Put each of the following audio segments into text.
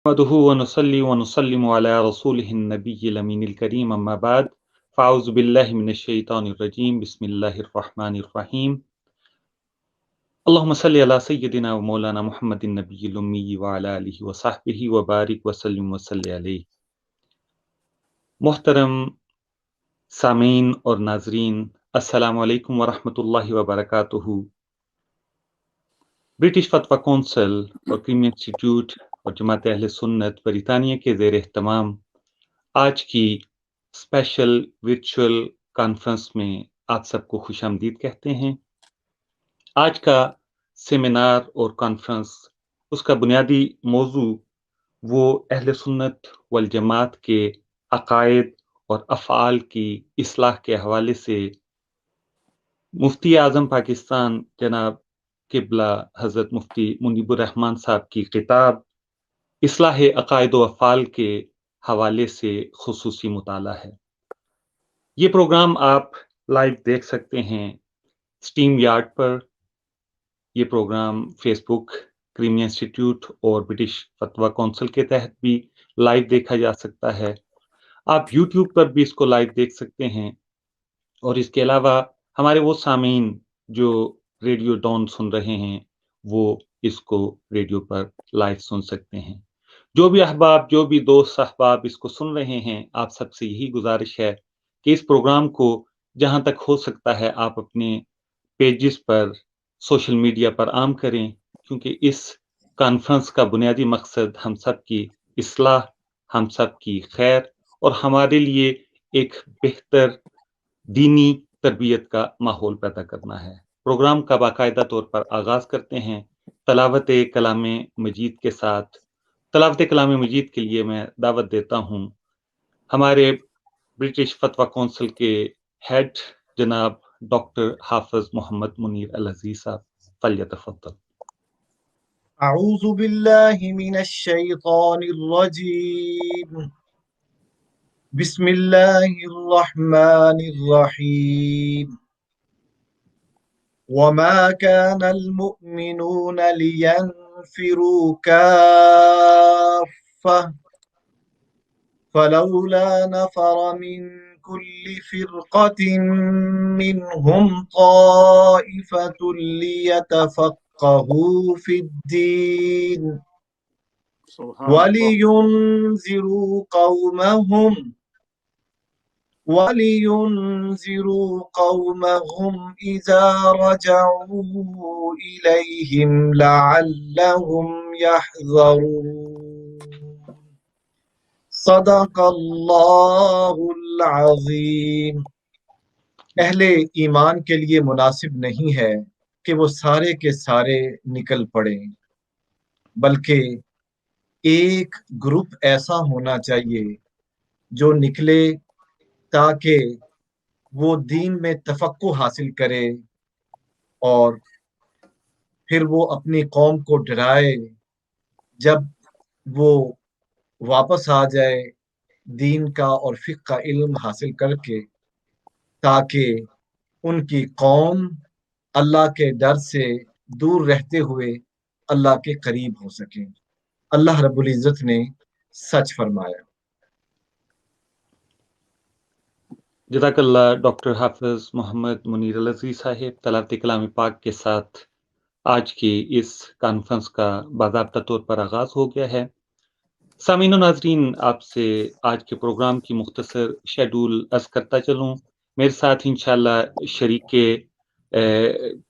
नहमदुहु व नुसल्ली व नुसल्लिमु अला रसूलिहिन नबिय्यिल अमीनिल करीम अम्मा बाद फ़अऊज़ु बिल्लाहि मिनश शैतानिर रजीम बिस्मिल्लाहिर रहमानिर रहीम अल्लाहुम्मा सल्लि अला सय्यिदिना व मौलाना मुहम्मदिन नबिय्यिल उम्मी व अला आलिहि व सहबिहि व बारिक व सल्लिम व सल्लि अलैहि। मोहतरम सामीन और नाज़रीन, अस्सलामु अलैकुम व रहमतुल्लाहि व बरकातुहू। ब्रिटिश फतवा कौंसिल और क्रीमी इंस्टीट्यूट और जमात अहले सुन्नत बरितानिया के ज़ेर एहतमाम आज की स्पेशल वर्चुअल कॉन्फ्रेंस में आप सबको खुशामदीद कहते हैं। आज का सेमिनार और कॉन्फ्रेंस, उसका बुनियादी मौजू वो अहले सुन्नत वल जमात के अकायद और अफ़आल की इस्लाह के हवाले से मुफ्ती आज़म पाकिस्तान जनाब किबला हज़रत मुफ्ती मुनीबुर रहमान साहब की किताब इस्लाह अकायद व अफ़आल के हवाले से खुसूसी मुताला है। ये प्रोग्राम आप लाइव देख सकते हैं स्ट्रीम यार्ड पर। ये प्रोग्राम फेसबुक, क्रीमी इंस्टीट्यूट और ब्रिटिश फतवा काउंसिल के तहत भी लाइव देखा जा सकता है। आप यूट्यूब पर भी इसको लाइव देख सकते हैं और इसके अलावा हमारे वो सामीन जो रेडियो डॉन सुन रहे हैं वो इसको रेडियो पर लाइव सुन सकते हैं। जो भी अहबाब, जो भी दोस्त अहबाब इसको सुन रहे हैं, आप सबसे यही गुजारिश है कि इस प्रोग्राम को जहां तक हो सकता है आप अपने पेजेस पर, सोशल मीडिया पर आम करें, क्योंकि इस कॉन्फ्रेंस का बुनियादी मकसद हम सब की इस्लाह, हम सब की खैर और हमारे लिए एक बेहतर दीनी तरबियत का माहौल पैदा करना है। प्रोग्राम का बाकायदा तौर पर आगाज़ करते हैं तलावत कलाम मजीद के साथ। तलावत कलाम मजीद के लिए मैं दावत देता हूँ हमारे ब्रिटिश फतवा काउंसिल के हेड जनाब डॉक्टर हाफिज मोहम्मद मुनीर अल अजीज साहब, फलियतफद्दल। أعوذ بالله من الشيطان الرجيم بسم الله الرحمن الرحيم وما كان المؤمنون لينفروا كافة فلولا نفر من كل فرقة منهم طائفة ليتفقهوا في الدين ولينذروا قومهم إذا رجعوا إليهم لعلهم يحذرون صدق اللہ العظیم۔ اہل ایمان کے لیے مناسب نہیں ہے کہ وہ سارے کے سارے نکل پڑیں، بلکہ ایک گروپ ایسا ہونا چاہیے جو نکلے تاکہ وہ دین میں تفقہ حاصل کرے اور پھر وہ اپنی قوم کو ڈرائے جب وہ واپس آ جائے دین کا اور فقہ کا علم حاصل کر کے، تاکہ ان کی قوم اللہ کے ڈر سے دور رہتے ہوئے اللہ کے قریب ہو سکیں۔ اللہ رب العزت نے سچ فرمایا۔ جزاک اللہ ڈاکٹر حافظ محمد منیر ال عزیز صاحب۔ تلاوت کلام پاک کے ساتھ آج کی اس کانفرنس کا باضابطہ طور پر آغاز ہو گیا ہے۔ سامعین و ناظرین، آپ سے آج کے پروگرام کی مختصر شیڈول عرض کرتا چلوں۔ میرے ساتھ انشاءاللہ شریک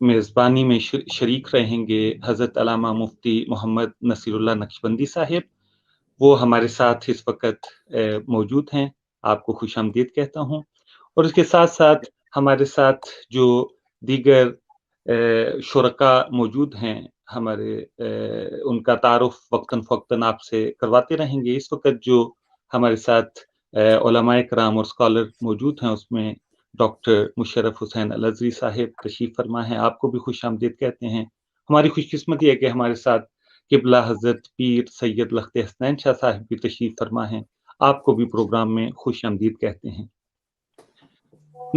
میزبانی میں شریک رہیں گے حضرت علامہ مفتی محمد نصیر اللہ نقشبندی صاحب۔ وہ ہمارے ساتھ اس وقت موجود ہیں، آپ کو خوش آمدید کہتا ہوں۔ اور اس کے ساتھ ساتھ ہمارے ساتھ جو دیگر شرکا موجود ہیں ہمارے، ان کا تعارف وقتاً فوقتاً آپ سے کرواتے رہیں گے۔ اس وقت جو ہمارے ساتھ علماء کرام اور اسکالر موجود ہیں اس میں ڈاکٹر مشرف حسین الازری صاحب تشریف فرما ہیں، آپ کو بھی خوش آمدید کہتے ہیں۔ ہماری خوش قسمتی ہے کہ ہمارے ساتھ قبلہ حضرت پیر سید لخت حسنین شاہ صاحب بھی تشریف فرما ہیں، آپ کو بھی پروگرام میں خوش آمدید کہتے ہیں۔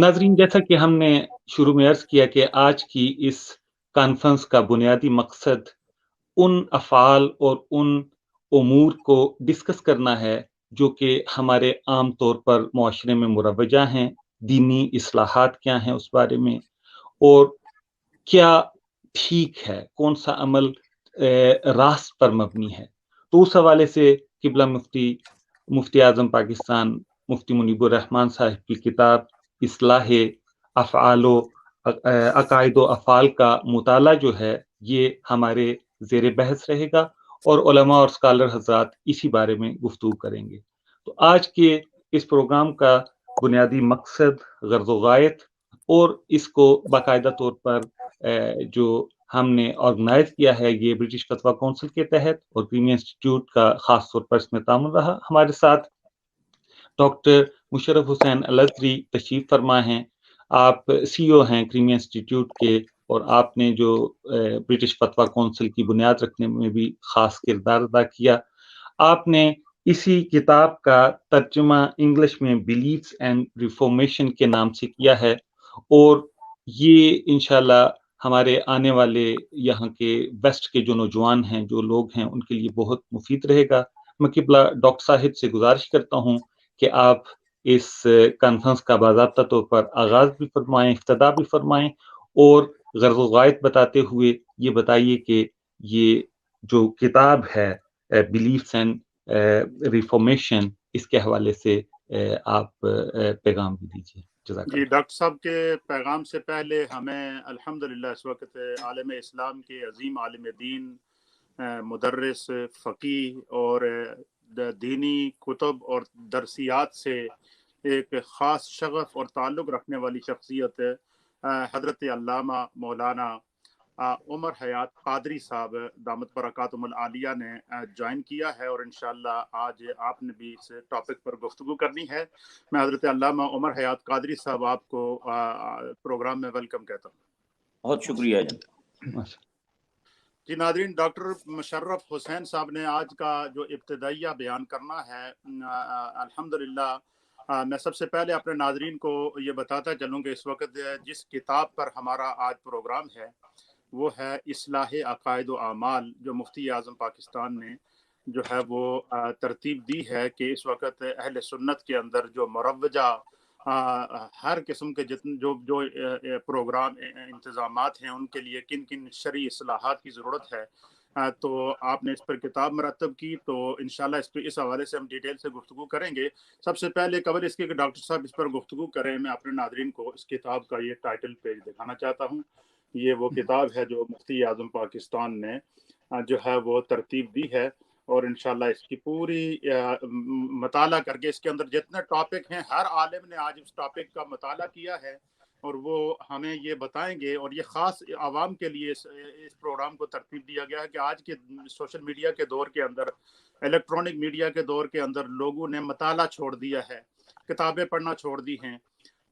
ناظرین، جیسا کہ ہم نے شروع میں عرض کیا کہ آج کی اس کانفرنس کا بنیادی مقصد ان افعال اور ان امور کو ڈسکس کرنا ہے جو کہ ہمارے عام طور پر معاشرے میں مروجہ ہیں، دینی اصلاحات کیا ہیں اس بارے میں، اور کیا ٹھیک ہے، کون سا عمل راست پر مبنی ہے۔ تو اس حوالے سے قبلہ مفتی اعظم پاکستان مفتی منیب الرحمان صاحب کی کتاب اصلاح افعال و عقائد و افعال کا مطالعہ جو ہے یہ ہمارے زیر بحث رہے گا، اور علماء اور اسکالر حضرات اسی بارے میں گفتگو کریں گے۔ تو آج کے اس پروگرام کا بنیادی مقصد، غرض و غایت، اور اس کو باقاعدہ طور پر جو ہم نے آرگنائز کیا ہے یہ برٹش فتویٰ کونسل کے تحت، اور پریمیئر انسٹیٹیوٹ کا خاص طور پر اس میں تعاون رہا۔ ہمارے ساتھ ڈاکٹر مشرف حسین الازہری تشریف فرما ہیں، آپ سی او ہیں کریمی انسٹیٹیوٹ کے، اور آپ نے جو برٹش فتویٰ کونسل کی بنیاد رکھنے میں بھی خاص کردار ادا کیا۔ آپ نے اسی کتاب کا ترجمہ انگلش میں بلیفس اینڈ ریفارمیشن کے نام سے کیا ہے، اور یہ انشاءاللہ ہمارے آنے والے یہاں کے ویسٹ کے جو نوجوان ہیں، جو لوگ ہیں، ان کے لیے بہت مفید رہے گا۔ میں قبلہ ڈاکٹر صاحب سے گزارش کرتا ہوں کہ آپ اس کانفرنس کا باضابطہ طور پر آغاز بھی فرمائیں، افتتاح بھی فرمائیں، اور غرض و غایت بتاتے ہوئے یہ بتائیے کہ یہ جو کتاب ہے بلیفس اینڈ ریفارمیشن، اس کے حوالے سے آپ پیغام بھی دیجیے۔ جزاک جی، اللہ۔ ڈاکٹر صاحب کے پیغام سے پہلے ہمیں الحمدللہ اس وقت عالم اسلام کے عظیم عالم دین، مدرس، فقیہ اور دینی کتب اور درسیات سے ایک خاص شغف اور تعلق رکھنے والی شخصیت حضرت علامہ مولانا عمر حیات قادری صاحب دامت برکاتہم العالیہ نے جوائن کیا ہے، اور انشاءاللہ آج آپ نے بھی اس ٹاپک پر گفتگو کرنی ہے۔ میں حضرت علامہ عمر حیات قادری صاحب آپ کو پروگرام میں ویلکم کہتا ہوں۔ بہت شکریہ جی ناظرین، ڈاکٹر مشرف حسین صاحب نے آج کا جو ابتدائیہ بیان کرنا ہے، الحمدللہ میں سب سے پہلے اپنے ناظرین کو یہ بتاتا چلوں کہ اس وقت جس کتاب پر ہمارا آج پروگرام ہے وہ ہے اصلاح عقائد و اعمال، جو مفتی اعظم پاکستان نے جو ہے وہ ترتیب دی ہے کہ اس وقت اہل سنت کے اندر جو مروجہ ہر قسم کے جو پروگرام انتظامات ہیں ان کے لیے کن کن شرعی اصلاحات کی ضرورت ہے، تو آپ نے اس پر کتاب مرتب کی، تو انشاءاللہ اس حوالے سے ہم ڈیٹیل سے گفتگو کریں گے۔ سب سے پہلے قبل اس کے کہ ڈاکٹر صاحب اس پر گفتگو کریں، میں اپنے ناظرین کو اس کتاب کا یہ ٹائٹل پیج دکھانا چاہتا ہوں۔ یہ وہ کتاب ہے جو مفتی اعظم پاکستان نے جو ہے وہ ترتیب دی ہے، اور انشاءاللہ اس کی پوری مطالعہ کر کے اس کے اندر جتنے ٹاپک ہیں ہر عالم نے آج اس ٹاپک کا مطالعہ کیا ہے، اور وہ ہمیں یہ بتائیں گے، اور یہ خاص عوام کے لیے اس پروگرام کو ترتیب دیا گیا ہے کہ آج کے سوشل میڈیا کے دور کے اندر، الیکٹرانک میڈیا کے دور کے اندر لوگوں نے مطالعہ چھوڑ دیا ہے، کتابیں پڑھنا چھوڑ دی ہیں،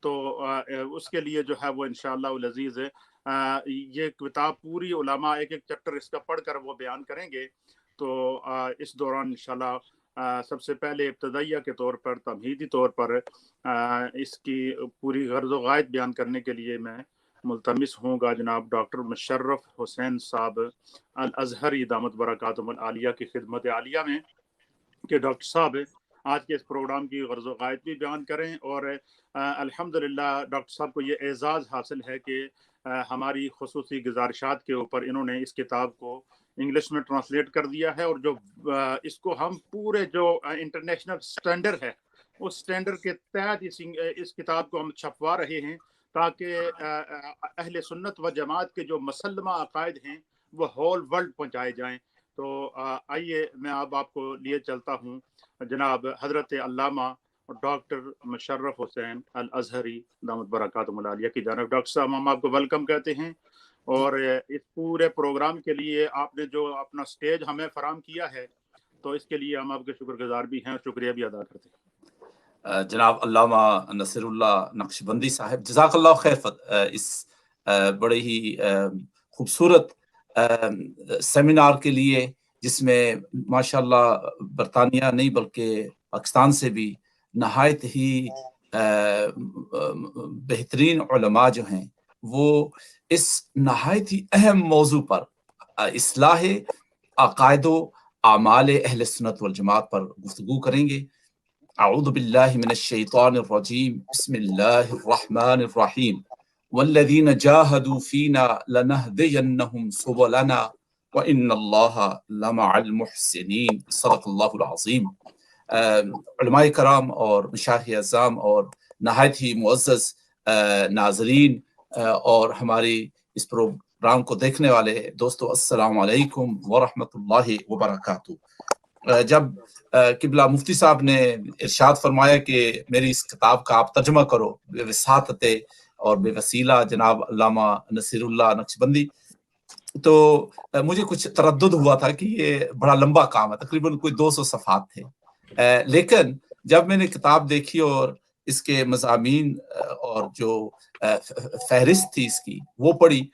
تو اس کے لیے جو ہے وہ انشاءاللہ العزیز یہ کتاب پوری علماء ایک ایک چیپٹر اس کا پڑھ کر وہ بیان کریں گے۔ تو اس دوران انشاءاللہ سب سے پہلے ابتدائیہ کے طور پر، تمہیدی طور پر اس کی پوری غرض و غایت بیان کرنے کے لیے میں ملتمس ہوں گا جناب ڈاکٹر مشرف حسین صاحب الازہری دامت برکاتہم العالیہ کی خدمت عالیہ میں، کہ ڈاکٹر صاحب آج کے اس پروگرام کی غرض و غایت بھی بیان کریں، اور الحمدللہ ڈاکٹر صاحب کو یہ اعزاز حاصل ہے کہ ہماری خصوصی گزارشات کے اوپر انہوں نے اس کتاب کو انگلش میں ٹرانسلیٹ کر دیا ہے، اور جو اس کو ہم پورے جو انٹرنیشنل سٹینڈرڈ ہے اس سٹینڈرڈ کے تحت اس کتاب کو ہم چھپوا رہے ہیں، تاکہ اہل سنت و جماعت کے جو مسلمہ عقائد ہیں وہ ہول ورلڈ پہنچائے جائیں۔ تو آئیے میں اب آپ کو لیے چلتا ہوں جناب حضرت علامہ ڈاکٹر مشرف حسین الازہری دامت برکاتہم العالیہ کی جانب۔ ڈاکٹر صاحب ہم آپ کو ویلکم کہتے ہیں، اور اس پورے پروگرام کے لیے آپ نے جو اپنا سٹیج ہمیں فراہم کیا ہے، تو اس کے لیے ہم آپ کے شکر گزار بھی ہیں، شکریہ بھی ادا کرتے ہیں۔ جناب علامہ نصیر اللہ نقشبندی صاحب، جزاک اللہ خیر اس بڑے ہی خوبصورت سیمینار کے لیے، جس میں ماشاءاللہ برطانیہ نہیں بلکہ پاکستان سے بھی نہایت ہی بہترین علماء جو ہیں وہ اس نہایت ہی اہم موضوع پر، اصلاح عقائد و आमाल अहल सुन्नत वल जमात पर गुफ्तगू करेंगे। अऊज़ु बिल्लाहि मिनश शैतानिर रजीम, बिस्मिल्लाहिर रहमानिर रहीम, वल्लज़ीना जाहदू फीना लनहदियन्नहुम सुबुलना व इन्नल्लाहा लमअल मुहसिनीन। सदक़ल्लाहुल अज़ीम। उलमाए कराम और मशाइख़ अज़्ज़ाम और नहायत ही मुअज़्ज़ज़ नाज़रीन और हमारी इस प्रोग्राम को देखने वाले दोस्तों, अस्सलामु अलैकुम व रहमतुल्लाहि व बरकातुहू। जब किबला मुफ्ती साहब ने इरशाद फरमाया कि मेरी इस किताब का आप तर्जुमा करो बेवसातते और बेवसीला जनाब अल्लामा नसीरुल्लाह नक्शबंदी, तो मुझे कुछ तरद्दुद हुआ था कि ये बड़ा लंबा काम है, तकरीबन कोई 200 सफ़हात थे। लेकिन जब मैंने किताब देखी और इसके मज़ामीन और जो फहरिस्त थी इसकी वो पढ़ी,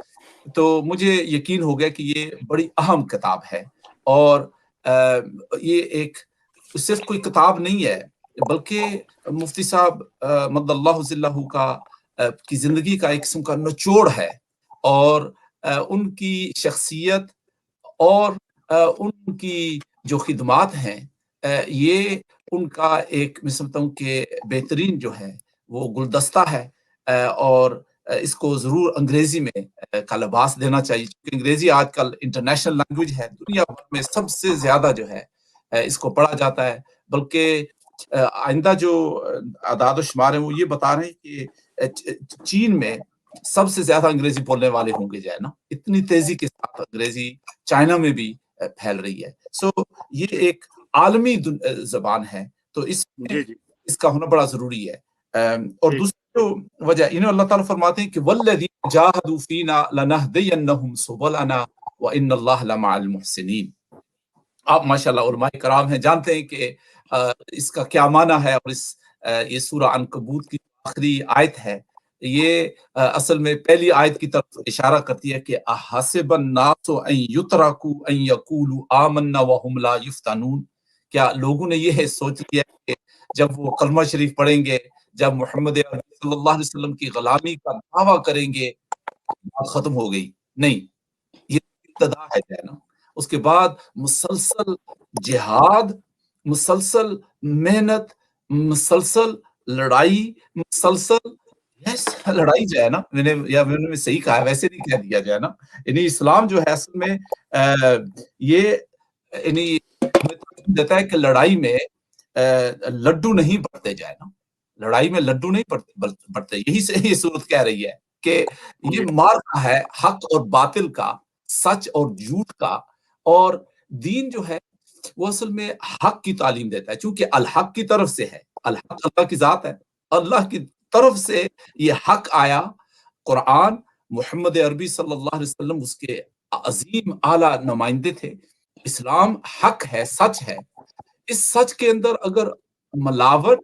तो मुझे यकीन हो गया कि ये बड़ी अहम किताब है। और ये एक सिर्फ कोई किताब नहीं है, बल्कि मुफ्ती साहब मद्दल्लाहु ज़िल्लहु की जिंदगी का एक किस्म का निचोड़ है। और उनकी शख्सियत और उनकी जो खिदमात हैं, ये उनका एक मैं समझता हूँ कि बेहतरीन जो है वो गुलदस्ता है। और इसको जरूर अंग्रेजी में का लिबास देना चाहिए, क्योंकि अंग्रेजी आजकल इंटरनेशनल लैंग्वेज है, दुनिया भर में सबसे ज्यादा जो है इसको पढ़ा जाता है। बल्कि आइंदा जो आदाद शुमार है वो ये बता रहे हैं कि चीन में सबसे ज्यादा अंग्रेजी बोलने वाले होंगे जो है ना, इतनी तेजी के साथ अंग्रेजी चाइना में भी फैल रही है। सो ये एक आलमी जबान है, तो इसका होना बड़ा जरूरी है। और दूसरी जो वजह इन्हें अल्लाह ताला फरमाते हैं कि वल्लज़ीना जाहदू फीना लनहदियन्नहुम सुबुलना व इन्नल्लाहा लमअल मुहसिनीन। आप माशाल्लाह उलमाए कराम हैं, जानते हैं कि इसका क्या माना है। और ये सूरा अनकबूत की आखिरी आयत है, ये असल में पहली आयत की तरफ इशारा करती है कि अहसिबन नासु अन युतरकू अन यकूलू आमन्ना व हुम ला युफ्तनून। क्या लोगों ने ये सोच लिया कि जब वो कलमा शरीफ पढ़ेंगे, जब मोहम्मद सल्लल्लाहु अलैहि वसल्लम की गुलामी का दावा करेंगे, बात खत्म हो गई? नहीं, ये इब्तिदा है ना। उसके बाद मुसलसल जिहाद, मुसलसल मेहनत, मुसलसल लड़ाई, मुसलसल लड़ाई जो है ना, मैंने सही कहा है, वैसे नहीं कह दिया जाए ना। यानी इस्लाम जो है असल में ये यानी देता है कि लड़ाई में लड्डू नहीं बढ़ते जाए ना, लड़ाई में लड्डू नहीं बढ़ते। यही से ये सूरत कह रही है कि ये मार्का है हक और बातिल का, सच और झूठ का। और दीन जो है वो असल में हक की तालीम देता है, क्योंकि अल हक की तरफ से है, अल हक अल्लाह की जात है, अल्लाह की तरफ से ये हक आया। कुरान, मोहम्मद अरबी सल्लल्लाहु अलैहि वसल्लम उसके अजीम आला नुमाइंदे थे। इस्लाम हक है, सच है। इस सच के अंदर अगर मिलावट,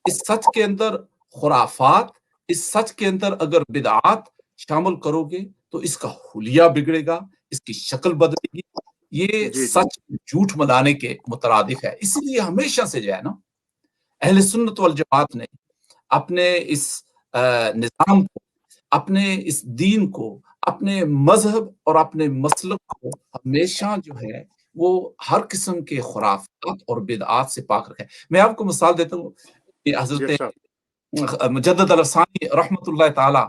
इस सच के अंदर खुराफात, इस सच के अंदर अगर बिदआत शामिल करोगे तो इसका हुलिया बिगड़ेगा, इसकी शक्ल बदलेगी। ये सच झूठ मिलाने के मुतरादिफ है। इसीलिए हमेशा से जो है ना, अहले सुन्नत वल जमात ने अपने इस निज़ाम को, अपने इस दीन को, अपने मजहब और अपने मसलक को हमेशा जो है वो हर किस्म के खुराफात और बिदआत से पाक रखा है। मैं आपको मिसाल देता हूँ कि हज़रत मुजद्दिद अल-अफ़सानी रहमतुल्लाह ताला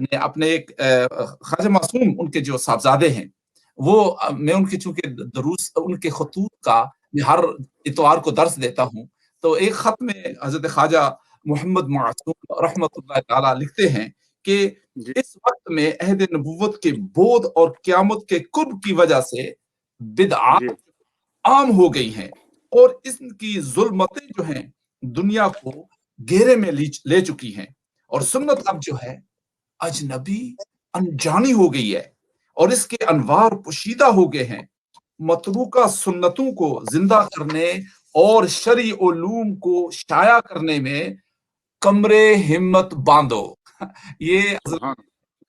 ने अपने एक ख्वाजा मासूम उनके जो साहबजादे हैं, वो मैं उनके चूंकि दरूस उनके खतूत का मैं हर इतवार को दर्स देता हूँ, तो एक खत में हज़रत ख्वाजा मोहम्मद मासूम रहमतुल्लाह ताला लिखते हैं कि इस वक्त में अहद नबुव्वत के बोध और क़यामत के कुर्ब की वजह से बिदआत आम हो गई हैं और इनकी जुल्मतें जो हैं दुनिया को घेरे में ले चुकी हैं। और सुन्नत अब जो है अजनबी अनजानी हो गई है और इसके अनवार पोशीदा हो गए हैं। मतरूका सुन्नतों को जिंदा करने और शरी उलूम को शाया करने में कमरे हिम्मत बांधो। ये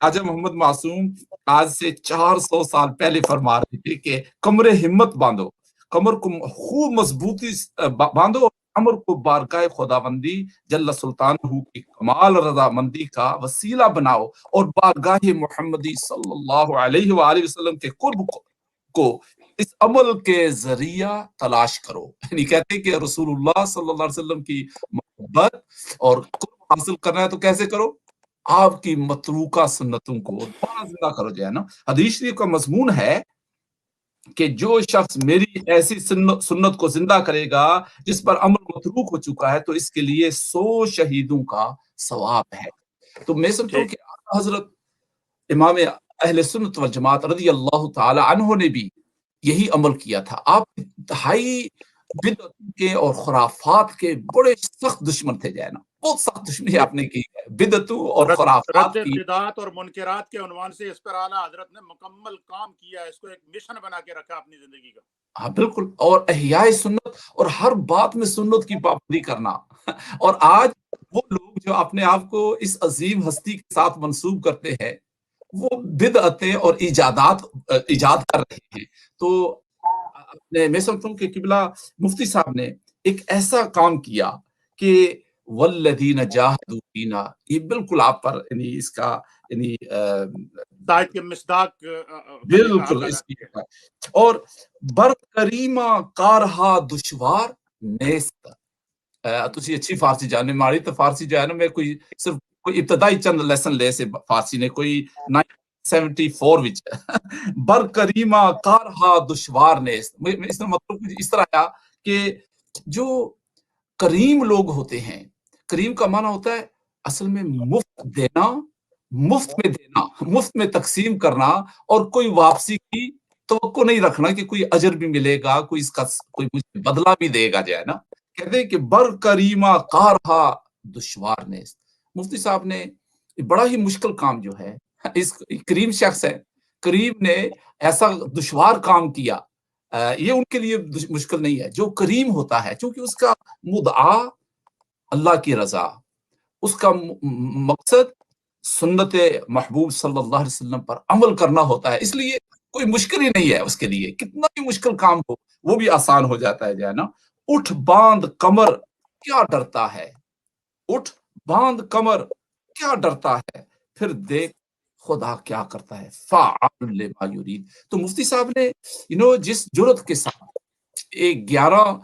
ख्वाजा मोहम्मद मासूम आज से 400 साल पहले फरमा रहे थे कि कमरे हिम्मत बांधो, कमर को खूब मजबूती बांधो और कमर को बारगाह खुदाबंदी जल्ल सुल्तानहू की कमाल रजामंदी का वसीला बनाओ और बारगाह मुहम्मदी सल्लल्लाहु अलैहि वसल्लम के कुर्ब को इस अमल के जरिया तलाश करो। यानी कहते हैं कि रसूलुल्लाह सल्लल्लाहु अलैहि वसल्लम की मोहब्बत और कुर्ब हासिल करना है तो कैसे करो, आपकी मतरूका सुन्नतों को दोबारा जिंदा करो, जो है ना। हदीस शरीफ का मजमून है कि जो शख्स मेरी ऐसी सुन्नत को जिंदा करेगा जिस पर अमल मतरूक हो चुका है, तो इसके लिए 100 शहीदों का सवाब है। तो मैं समझता हूँ कि हजरत इमाम अहले सुन्नत वल जमात रज़ी अल्लाह ताला अन्हु ने भी यही अमल किया था। आप इंतहाई बिदअत के और खुराफात के बड़े सख्त दुश्मन थे, जो है ना, बहुत सख्त दुश्मनी आपने की है बिदअतों और खुराफात की। बिदात और मुनकरात के उन्वान से इस पर आला हजरत ने मुकम्मल काम किया है, इसको एक मिशन बना के रखा अपनी जिंदगी का। हाँ बिल्कुल, और इहयाए सुन्नत और हर बात में सुन्नत की पाबंदी करना। और आज वो लोग जो अपने आप को इस अजीम हस्ती के साथ मंसूब करते हैं, वो बिदअतें और इजाद कर रहे हैं। तो मैं समझता हूँ कि किबला मुफ्ती साहब ने एक ऐसा काम किया कि वल्लदीन जाहदू फीना, ये बिल्कुल आप पर यानी इसका यानी दायत के मिसदाक बिल्कुल इसकी, और बर करीमा कारहा दुश्वार नेस्त। तुसी अच्छी फारसी जानने मारी, तो फारसी जो है ना, मैं कोई सिर्फ कोई इब्तदाई चंद लेसन ले से फारसी ने कोई 1974 विच बर करीमा कारहा दुश्वार नेस्त। इसका मतलब इस तरह है कि जो करीम लोग होते हैं, करीम का माना होता है असल में मुफ्त देना, मुफ्त में देना, मुफ्त में तकसीम करना, और कोई वापसी की तवक्को नहीं रखना कि कोई अजर भी मिलेगा, कोई इसका कोई मुझे बदला भी देगा, जो है ना। कहते हैं कि बर करीमा कारहा दुश्वार नेस्त। मुफ्ती साहब ने बड़ा ही मुश्किल काम जो है, इस करीम शख्स है, करीम ने ऐसा दुश्वार काम किया, ये उनके लिए मुश्किल नहीं है। जो करीम होता है, क्योंकि उसका मुद्दा अल्लाह की रजा, उसका मकसद सुन्नत महबूब सल्लल्लाहु अलैहि वसल्लम पर अमल करना होता है, इसलिए कोई मुश्किल ही नहीं है उसके लिए। कितना भी मुश्किल काम हो वो भी आसान हो जाता है, जो है ना। उठ बांध कमर क्या डरता है, उठ बांध कमर क्या डरता है, फिर देख खुदा क्या करता है, फ़ाअल लिमा युरीद। तो मुफ्ती साहब ने जिस जुर्रत के साथ एक 11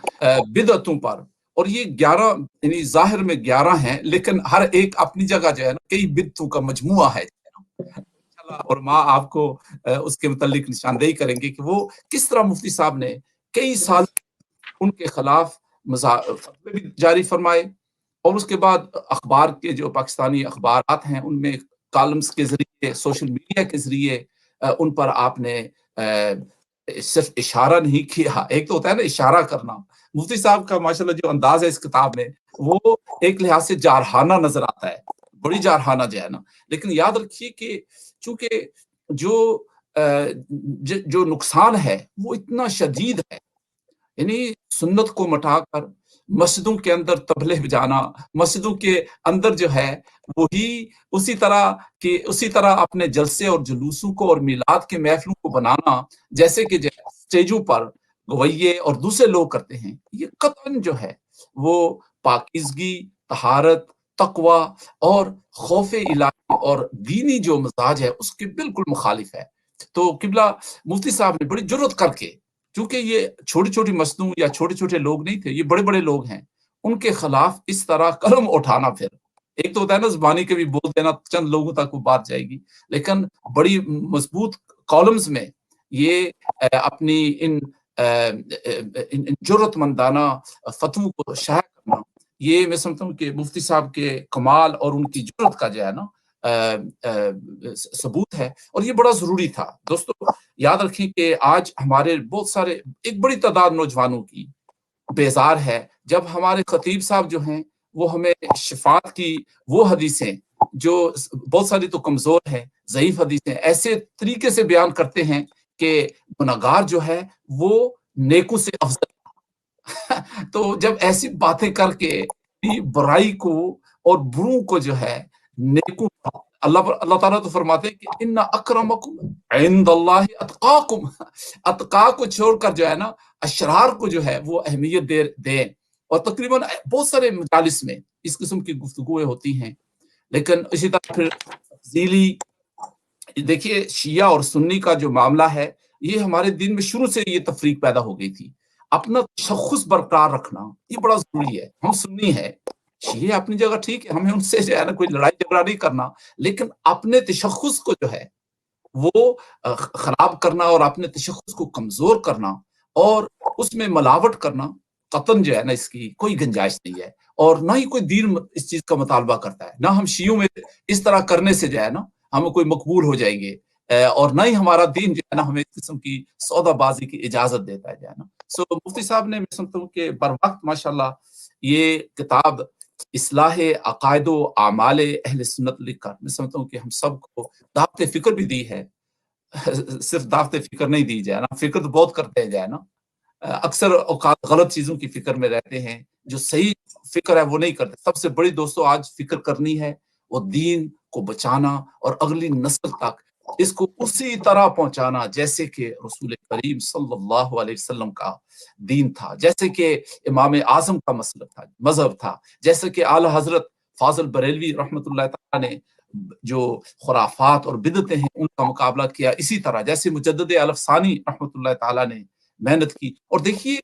बिदअतों पर, और ये 11 यानी जाहिर में 11 हैं, लेकिन हर एक अपनी जगह जो है ना कई बिदअतों का मजमुआ है। और माँ आपको उसके मुतालिक निशानदेही करेंगे कि वो किस तरह मुफ्ती साहब ने कई साल उनके खिलाफ फतवे भी जारी फरमाए, और उसके बाद अखबार के जो पाकिस्तानी अखबारात हैं उनमें कॉलम्स के जरिए, सोशल मीडिया के जरिए उन पर आपने सिर्फ इशारा नहीं किया, एक तो होता है ना इशारा करना। मुफ्ती साहब का माशाल्लाह जो अंदाज है इस किताब में, वो एक लिहाज से जारहाना नजर आता है, बड़ी जारहाना जो है ना। लेकिन याद रखिए कि चूंकि जो नुकसान है वो इतना शदीद है, यानी सुन्नत को मटाकर मस्जिदों के अंदर तबले बजाना, मस्जिदों के अंदर जो है वही उसी तरह अपने जलसे और जुलूसों को और मिलाद के महफिलों को बनाना, जैसे कि स्टेजों पर गवैये और दूसरे लोग करते हैं। ये कतन जो है वो पाकीज़गी, तहारत, तकवा और खौफ इलाही और दीनी जो मिजाज है उसके बिल्कुल मुखालिफ है। तो किबला मुफ्ती साहब ने बड़ी जुर्रत करके, क्योंकि ये छोटी छोटी मस्जिदों या छोटे छोटे लोग नहीं थे, ये बड़े बड़े लोग हैं, उनके खिलाफ इस तरह कलम उठाना, फिर एक तो होता है ना जुबानी के भी बोल देना, चंद लोगों तक वो बात जाएगी, लेकिन बड़ी मजबूत कॉलम्स में ये अपनी इन जुर्रतमंदाना फतवों को शाया करना, ये मैं समझता हूँ कि मुफ्ती साहब के कमाल और उनकी जुर्रत का जो है ना सबूत है, और ये बड़ा जरूरी था। दोस्तों याद रखें कि आज हमारे बहुत सारे, एक बड़ी तादाद नौजवानों की बेजार है जब हमारे खतीब साहब जो हैं वो हमें शिफात की वो हदीसें जो बहुत सारी तो कमजोर है, ज़ईफ हदीसें ऐसे तरीके से बयान करते हैं कि गुनहगार जो है वो नेकू से अफजल तो जब ऐसी बातें करके बुराई को और बुरों को जो है नेकू, अल्लाह ताला तो फरमाते हैं कि इन्ना अक्रमकुम इंदल्लाहि अतकाकुम, अतका को छोड़कर जो है ना अशरार को जो है वो अहमियत दे। और तकरीबन बहुत सारे मजालिस में इस किस्म की गुफ्तगुएं होती हैं। लेकिन इसी तरह फिर तफसीली देखिए शिया और सुन्नी का जो मामला है یہ ہمارے دین میں شروع سے یہ تفریق پیدا ہو گئی تھی. اپنا تشخص برقرار رکھنا یہ بڑا ضروری ہے. ہم سنی ہے، شیعہ اپنی جگہ ٹھیک ہے، ہمیں ان سے جو ہے نا کوئی لڑائی جھگڑا نہیں کرنا، لیکن اپنے تشخص کو جو ہے وہ خراب کرنا اور اپنے تشخص کو کمزور کرنا اور اس میں ملاوٹ کرنا قطعاً جو ہے نا اس کی کوئی گنجائش نہیں ہے. اور نہ ہی کوئی دین اس چیز کا مطالبہ کرتا ہے. نہ ہم شیعوں میں اس طرح کرنے سے جو ہے نا ہمیں کوئی مقبول ہو جائیں گے، اور نہ ہی ہمارا دین جو ہے نا ہمیں اس قسم کی سودا بازی کی اجازت دیتا ہے جو ہے نا. سو مفتی صاحب نے میں سمجھتا ہوں کہ بر وقت ماشاءاللہ یہ کتاب اصلاح عقائد و اعمال اہل سنت لکھ کر میں سمجھتا ہوں کہ ہم سب کو دعوت فکر بھی دی ہے. صرف دعوت فکر نہیں دی جائے نا، فکر تو بہت کرتے ہیں جائے نا، اکثر اوقات غلط چیزوں کی فکر میں رہتے ہیں، جو صحیح فکر ہے وہ نہیں کرتے. سب سے بڑی دوستوں آج فکر کرنی ہے وہ دین کو بچانا اور اگلی نسل تک اس کو اسی طرح پہنچانا جیسے کہ رسول کریم صلی اللہ علیہ وسلم کا دین تھا، جیسے کہ امام اعظم کا مسلک تھا، مذہب تھا، جیسے کہ اعلی حضرت فاضل بریلوی رحمۃ اللہ تعالیٰ نے جو خرافات اور بدعتیں ہیں ان کا مقابلہ کیا، اسی طرح جیسے مجدد الف ثانی رحمۃ اللہ تعالیٰ نے محنت کی. اور دیکھیے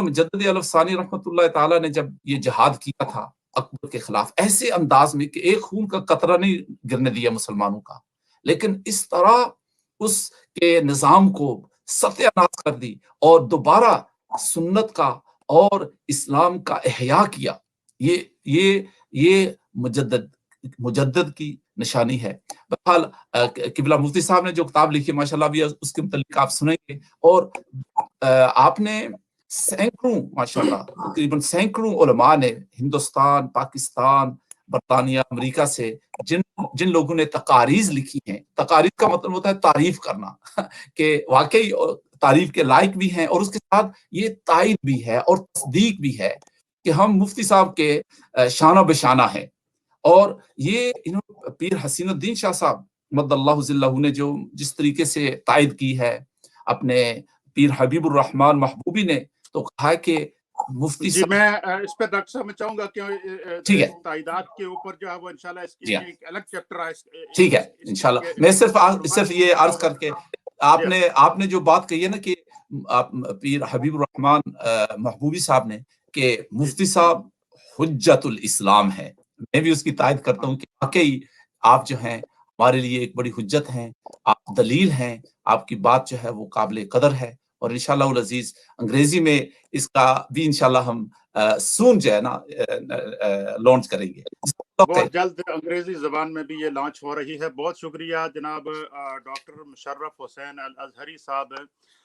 مجدد الف ثانی رحمۃ اللہ تعالیٰ نے جب یہ جہاد کیا تھا اکبر کے خلاف ایسے انداز میں کہ ایک خون کا قطرہ نہیں گرنے دیا مسلمانوں کا، لیکن اس طرح اس کے نظام کو ستیہ ناش کر دی اور دوبارہ سنت کا اور اسلام کا احیاء کیا. یہ مجدد کی نشانی ہے. بہرحال قبلہ مفتی صاحب نے جو کتاب لکھی ماشاءاللہ بھی اس کے متعلق آپ سنیں گے، اور آپ نے سینکڑوں ماشاءاللہ تقریباً سینکڑوں علماء نے ہندوستان، پاکستان، برطانیہ، امریکہ سے جن لوگوں نے تقاریض لکھی ہیں، تقاریض کا مطلب ہوتا ہے تعریف کرنا کہ واقعی تعریف کے لائق بھی ہیں، اور اس کے ساتھ یہ تائید بھی ہے اور تصدیق بھی ہے کہ ہم مفتی صاحب کے شانہ بشانہ ہیں. اور یہ پیر حسین الدین شاہ صاحب مد اللہ ظلہ نے جو جس طریقے سے تائید کی ہے، اپنے پیر حبیب الرحمن محبوبی نے تو کہا کہ مفتی جی میں اس پہ ڈاکٹر صاحب میں چاہوں گا کہ تائیدات کے اوپر جو ہے وہ انشاءاللہ اس کی ایک الگ چیپٹر ہے. ٹھیک ہے انشاءاللہ. میں صرف یہ عرض کر کے آپ نے جو بات کہی ہے نا کہ پیر حبیب الرحمن محبوبی صاحب نے کہ مفتی صاحب حجت الاسلام ہے، میں بھی اس کی تائید کرتا ہوں کہ واقعی آپ جو ہیں ہمارے لیے ایک بڑی حجت ہیں، آپ دلیل ہیں، آپ کی بات جو ہے وہ قابل قدر ہے. اور انشاءاللہ العزیز انگریزی میں اس کا بھی انشاءاللہ ہم سون جو ہے نا لانچ کریں گے. بہت جلد انگریزی زبان میں بھی یہ لانچ ہو رہی ہے. بہت شکریہ جناب ڈاکٹر مشرف حسین الازہری صاحب